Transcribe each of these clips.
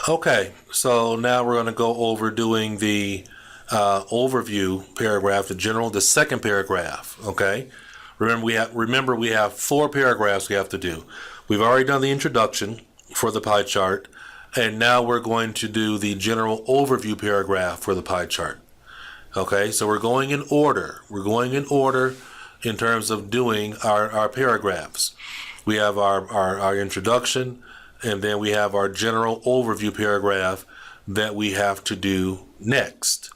Okay, so now we're going to go over doing the overview paragraph, the second paragraph. Okay, remember we have four paragraphs we have to do. We've already done the introduction for the pie chart, and now we're going to do the general overview paragraph for the pie chart. Okay, so we're going in order. We're going in order in terms of doing our paragraphs. We have our introduction, and then we have our general overview paragraph that we have to do next.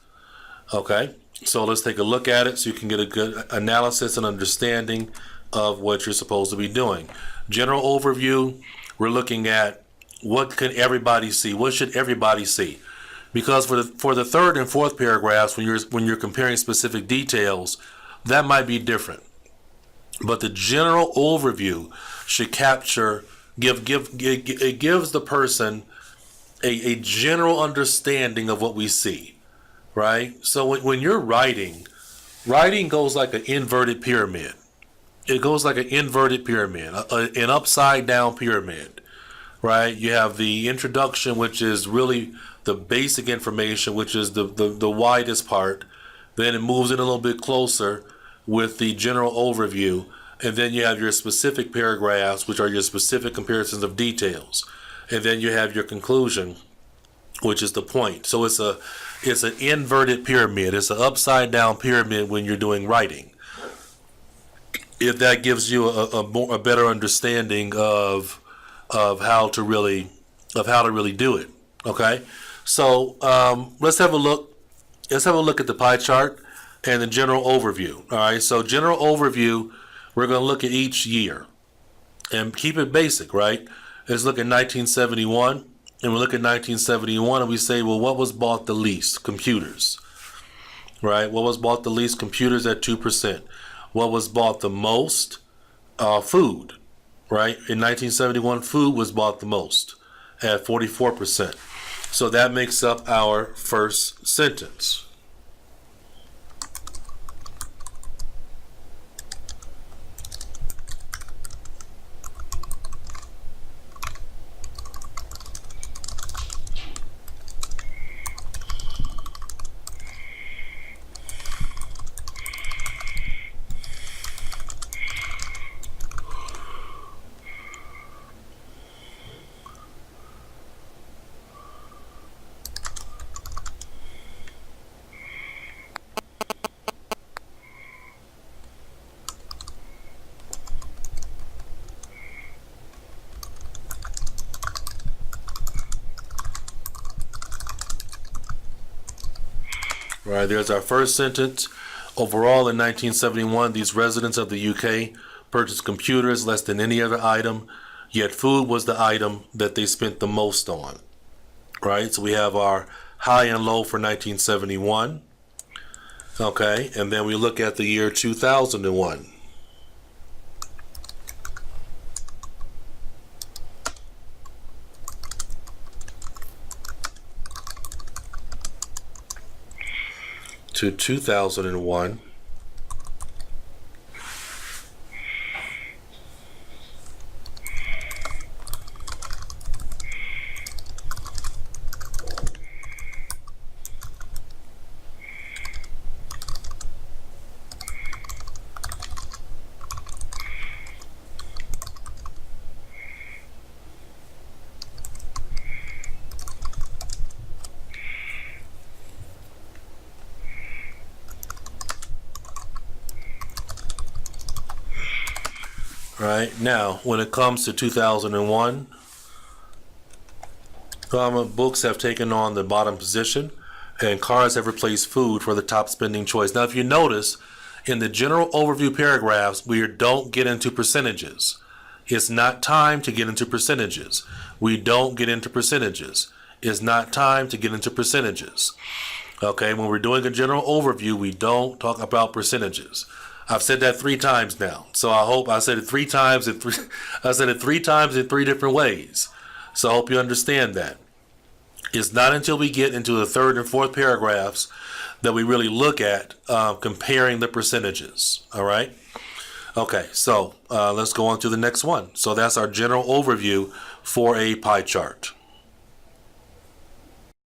Okay, so let's take a look at it so you can get a good analysis and understanding of what you're supposed to be doing. General overview, we're looking at what can everybody see? What should everybody see? Because for the third and fourth paragraphs, when you're comparing specific details, that might be different. But the general overview should capture, it gives the person a general understanding of what we see, right? So when you're writing goes like an inverted pyramid. It goes like an inverted pyramid, an upside down pyramid, right? You have the introduction, which is really the basic information, which is the widest part. Then it moves in a little bit closer with the general overview, and then you have your specific paragraphs, which are your specific comparisons of details, and then you have your conclusion, which is the point. So it's an inverted pyramid. It's an upside down pyramid when you're doing writing. If that gives you a better understanding of how to really do it. Okay, so let's have a look. Let's have a look at the pie chart and the general overview. All right, so general overview, we're going to look at each year and keep it basic, right? Let's look at 1971, and we look at 1971 and we say, well, what was bought the least? Computers, right? What was bought the least? Computers at 2%. What was bought the most? Food, right? In 1971, food was bought the most at 44%. So that makes up our first sentence. Right, there's our first sentence. Overall, in 1971, these residents of the UK purchased computers less than any other item, yet food was the item that they spent the most on. Right, so we have our high and low for 1971. Okay, and then we look at the year 2001. To 2001. Right, now when it comes to 2001, books have taken on the bottom position and cars have replaced food for the top spending choice. Now if you notice, in the general overview paragraphs, we don't get into percentages. It's not time to get into percentages. We don't get into percentages. It's not time to get into percentages. Okay, when we're doing a general overview, we don't talk about percentages. I've said that 3 times now, so I hope I said it 3 times in three. I said it 3 times in 3 different ways. So I hope you understand that. It's not until we get into the third and fourth paragraphs that we really look at comparing the percentages. All right. Okay, so let's go on to the next one. So that's our general overview for a pie chart.